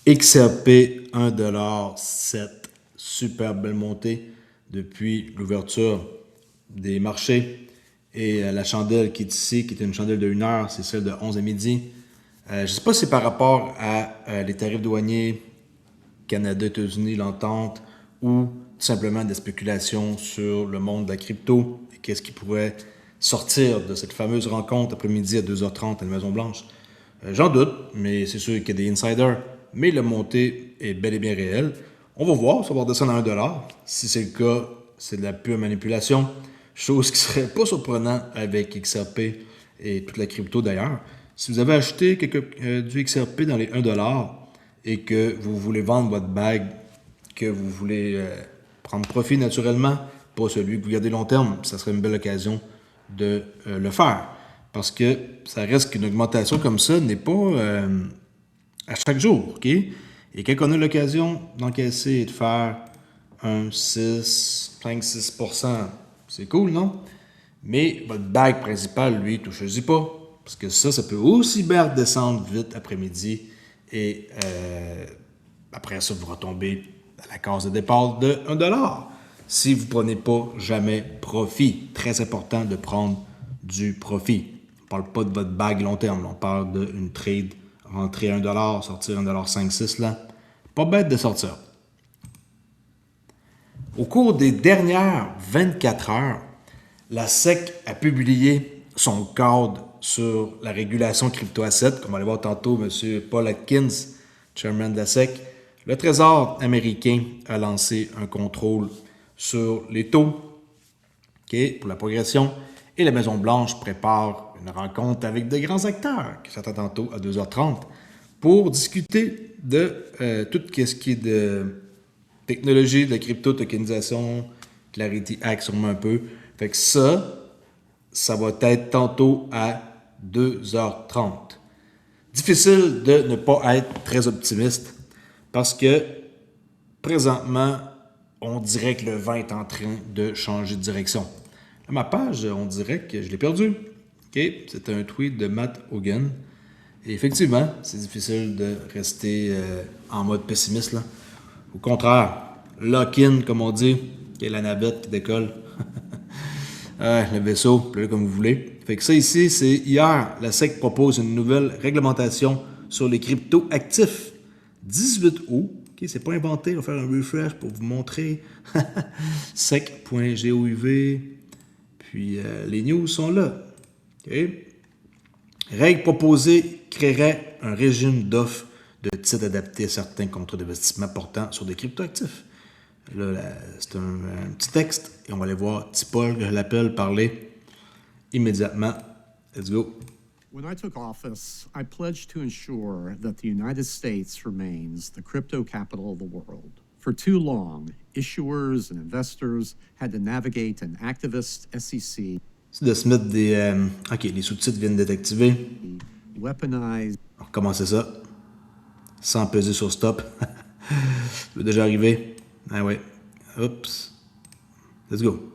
XRP 1,7$, super belle montée depuis l'ouverture des marchés. Et la chandelle qui est ici, qui est une chandelle de 1 heure, c'est celle de 11 à midi. Je ne sais pas si c'est par rapport à les tarifs douaniers, Canada, États-Unis, l'entente, ou tout simplement des spéculations sur le monde de la crypto et qu'est-ce qui pourrait sortir de cette fameuse rencontre après-midi à 2h30 à la Maison-Blanche. J'en doute, mais c'est sûr qu'il y a des insiders. Mais la montée est bel et bien réelle. On va voir, ça va redescendre à 1$. Si c'est le cas, c'est de la pure manipulation. Chose qui serait pas surprenante avec XRP et toute la crypto d'ailleurs. Si vous avez acheté du XRP dans les 1$ et que vous voulez vendre votre bague, que vous voulez prendre profit naturellement, pas celui que vous gardez long terme, ça serait une belle occasion de le faire. Parce que ça reste qu'une augmentation comme ça n'est pas à chaque jour, OK? Et quand on a l'occasion d'encaisser et de faire un 5-6%, c'est cool, non? Mais votre bague principale, lui, ne touchez-y pas. Parce que ça peut aussi bien redescendre vite après-midi. Et après ça, vous retombez à la case de départ de 1$. Si vous ne prenez pas jamais profit. Très important de prendre du profit. On ne parle pas de votre bague long terme. On parle d'une trade, rentrer 1$, sortir 1,5-6$. Là. Pas bête de sortir. Au cours des dernières 24 heures, la SEC a publié son cadre sur la régulation crypto-assets, comme on va aller voir tantôt, M. Paul Atkins, chairman de la SEC. Le Trésor américain a lancé un contrôle sur les taux pour la progression et la Maison-Blanche prépare une rencontre avec de grands acteurs, qui s'attend tantôt à 2h30, pour discuter de tout ce qui est de technologie, de la crypto-tokenisation, Clarity Act sûrement un peu. Fait que ça va être tantôt à 2h30. Difficile de ne pas être très optimiste parce que présentement, on dirait que le vent est en train de changer de direction. Là, ma page, on dirait que je l'ai perdue. Okay? C'est un tweet de Matt Hogan. Et effectivement, c'est difficile de rester en mode pessimiste. Là. Au contraire, lock-in, comme on dit, qui est la navette qui décolle. Le vaisseau, là, comme vous voulez. Fait que ça ici, c'est hier, la SEC propose une nouvelle réglementation sur les cryptos actifs. 18 août, OK, c'est pas inventé, on va faire un refresh pour vous montrer. sec.gouv, puis les news sont là. OK. Règles proposées créeraient un régime d'offres de titres adaptés à certains contrats d'investissement portant sur des cryptoactifs. Là, c'est un petit texte et on va aller voir Tipol, je l'appelle, parler immédiatement. Let's go. When I took office, I pledged to ensure that the United States remains the crypto capital of the world. For too long, issuers and investors had to navigate an activist SEC. C'est de se mettre des... OK, les sous-titres viennent d'être activés. Weaponized. On va recommencer ça. Sans peser sur stop. Ça peut déjà arriver. Ah ouais. Oups. Let's go.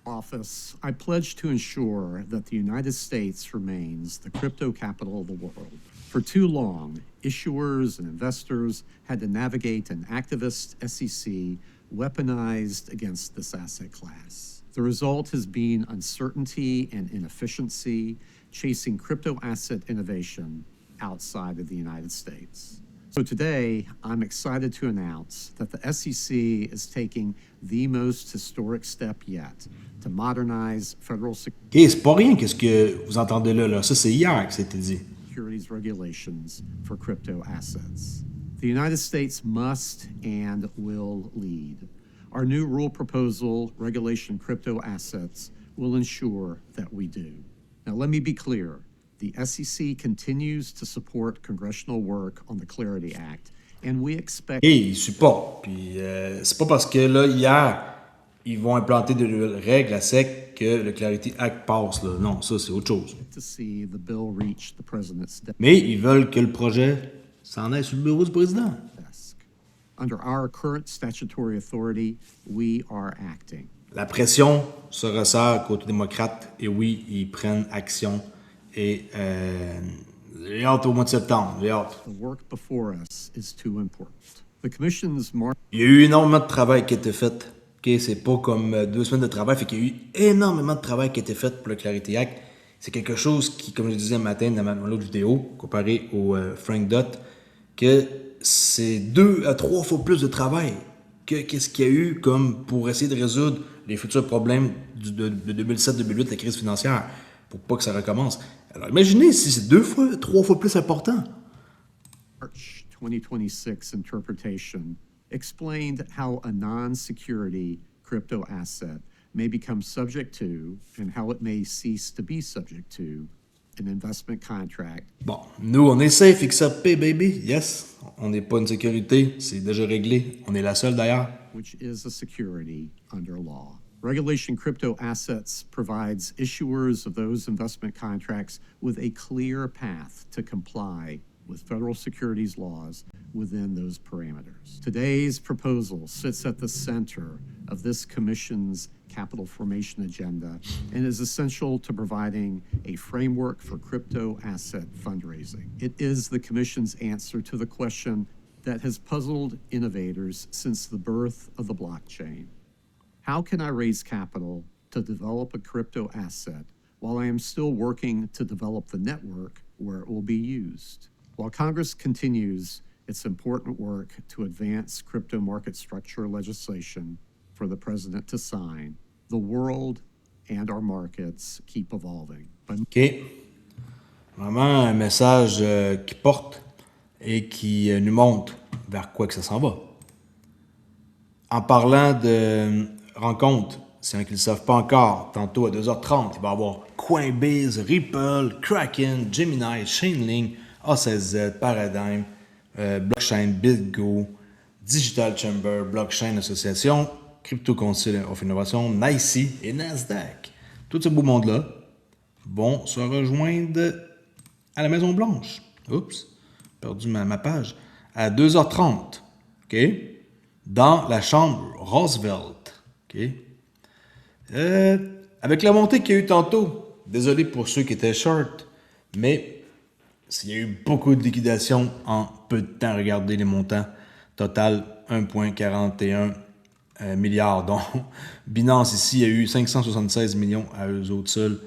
Office, I pledge to ensure that the United States remains the crypto capital of the world. For too long, issuers and investors had to navigate an activist SEC weaponized against this asset class. The result has been uncertainty and inefficiency, chasing crypto asset innovation outside of the United States. So today, I'm excited to announce that the SEC is taking the most historic step yet to modernize federal OK, c'est pas rien qu'est-ce que vous entendez là. Ça, c'est hier que c'était dit. securities regulations for crypto assets. The United States must and will lead. Our new rule proposal, Regulation Crypto Assets, will ensure that we do. Now, let me be clear. The SEC continues to support congressional work on the Clarity Act, and we expect... Et ils supportent. Puis c'est pas parce que là, hier, ils vont implanter de nouvelles règles à SEC que le Clarity Act passe. Là. Non, ça, c'est autre chose. to see the bill reach the president's Mais ils veulent que le projet s'en aille sur le bureau du président. desk. Under our current statutory authority, we are acting. La pression se resserre côté démocrate et oui, ils prennent action et J'ai hâte au mois de septembre, j'ai hâte. The work before us is too important. The Commission's mark Il y a eu énormément de travail qui a été fait. OK, c'est pas comme 2 semaines de travail, fait qu'il y a eu énormément de travail qui a été fait pour le Clarity Act. C'est quelque chose qui, comme je disais matin dans l'autre vidéo, comparé au Frank Dott, que c'est 2 à 3 fois plus de travail que qu'est-ce qu'il y a eu comme pour essayer de résoudre les futurs problèmes de 2007-2008, la crise financière, pour pas que ça recommence. Alors imaginez si c'est 2 fois, 3 fois plus important. March 2026 interpretation explained how a non-security crypto asset may become subject to, and how it may cease to be subject to, an investment contract. Bon, nous, on est safe, XRP, baby. Yes. On n'est pas une sécurité. C'est déjà réglé. On est la seule, d'ailleurs. Which is a security under law. Regulation crypto assets provides issuers of those investment contracts with a clear path to comply with federal securities laws within those parameters. Today's proposal sits at the center of this Commission's capital formation agenda and is essential to providing a framework for crypto asset fundraising. It is the Commission's answer to the question that has puzzled innovators since the birth of the blockchain. How can I raise capital to develop a crypto asset while I am still working to develop the network where it will be used? While Congress continues its important work to advance crypto market structure legislation for the president to sign, the world and our markets keep evolving. OK. Vraiment un message qui porte et qui nous montre vers quoi que ça s'en va. En parlant de rencontres, s'il y en a qui ne le savent pas encore, tantôt à 2h30, il va y avoir Coinbase, Ripple, Kraken, Gemini, Chainlink, A16Z, Paradigm, Blockchain, BitGo, Digital Chamber, Blockchain Association, Crypto Council of Innovation, NYSE et Nasdaq. Tout ce beau monde-là vont se rejoindre à la Maison-Blanche. Oups, perdu ma page. À 2h30, OK? Dans la chambre Roosevelt, OK? Avec la montée qu'il y a eu tantôt, désolé pour ceux qui étaient short, mais il y a eu beaucoup de liquidations en peu de temps. Regardez les montants. Total, 1,41 milliards. Donc, Binance ici, il y a eu 576 millions à eux autres seuls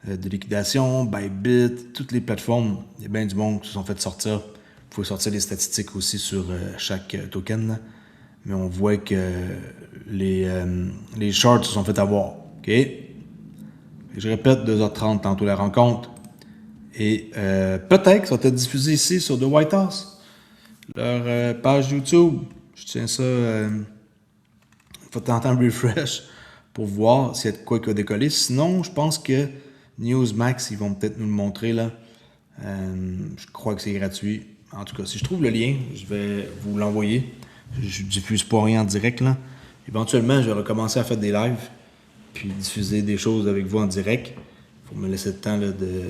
de liquidation. Bybit, toutes les plateformes, il y a bien du monde qui se sont fait sortir. Vous pouvez sortir les statistiques aussi sur chaque token. Là. Mais on voit que les shorts se sont fait avoir. OK? Je répète, 2h30 tantôt la rencontre. Et peut-être que ça va être diffusé ici sur The White House. Leur page YouTube. Je tiens ça. Faut tenter un refresh pour voir s'il y a de quoi qui va décoller. Sinon, je pense que Newsmax, ils vont peut-être nous le montrer là. Je crois que c'est gratuit. En tout cas, si je trouve le lien, je vais vous l'envoyer. Je ne diffuse pas rien en direct là. Éventuellement, je vais recommencer à faire des lives puis diffuser des choses avec vous en direct. Il faut me laisser le temps là, de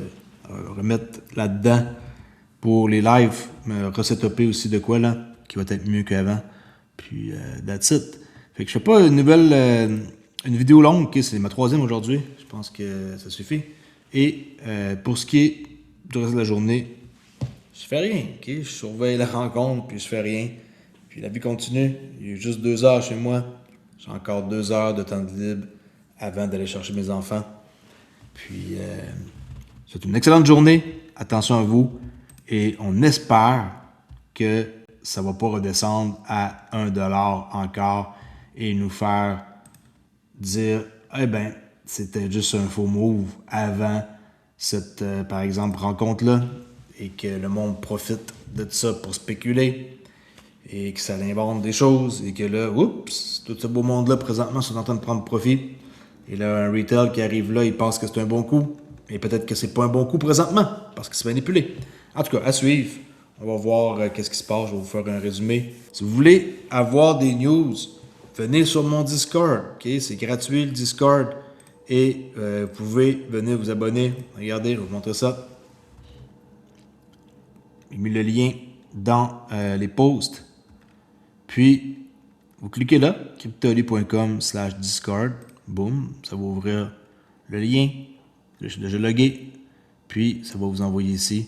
remettre là-dedans pour les lives, me resetuper aussi de quoi là, qui va être mieux qu'avant. Puis that's it. Fait que je fais pas une vidéo longue, okay, c'est ma 3e aujourd'hui. Je pense que ça suffit. Et pour ce qui est du reste de la journée, je fais rien. Okay? Je surveille la rencontre, puis je fais rien. Puis la vie continue. Il y a juste 2 heures chez moi. J'ai encore 2 heures de temps de libre avant d'aller chercher mes enfants. Puis c'est une excellente journée. Attention à vous. Et on espère que ça ne va pas redescendre à 1$ encore et nous faire dire eh bien, c'était juste un faux move avant cette, par exemple, rencontre-là et que le monde profite de ça pour spéculer et que ça invente des choses et que là, oups, tout ce beau monde-là présentement sont en train de prendre profit. Et là, un retail qui arrive là, il pense que c'est un bon coup. Et peut-être que c'est pas un bon coup présentement parce que c'est manipulé. En tout cas, à suivre. On va voir qu'est-ce qui se passe. Je vais vous faire un résumé. Si vous voulez avoir des news, venez sur mon Discord. Okay? C'est gratuit le Discord. Et vous pouvez venir vous abonner. Regardez, je vais vous montrer ça. J'ai mis le lien dans les posts. Puis, vous cliquez là, cryptoali.com/Discord. Boum, ça va ouvrir le lien. Je suis déjà logué. Puis, ça va vous envoyer ici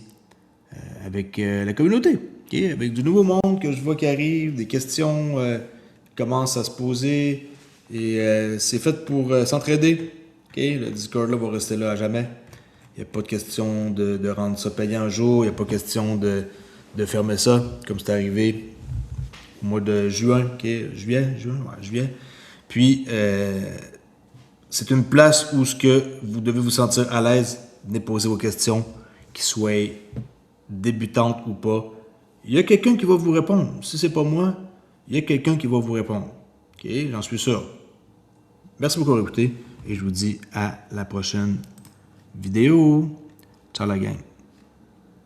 avec la communauté, okay? Avec du nouveau monde que je vois qui arrive, des questions commencent à se poser, et c'est fait pour s'entraider. Okay? Le Discord là va rester là à jamais. Il n'y a pas de question de rendre ça payant un jour, il n'y a pas question de fermer ça, comme c'est arrivé au mois de juin, juillet. Puis, c'est une place où ce que vous devez vous sentir à l'aise, venez poser vos questions, qu'ils soient débutantes ou pas. Il y a quelqu'un qui va vous répondre. Si c'est pas moi, il y a quelqu'un qui va vous répondre. OK? J'en suis sûr. Merci beaucoup d'avoir écouté et je vous dis à la prochaine vidéo. Ciao la gang.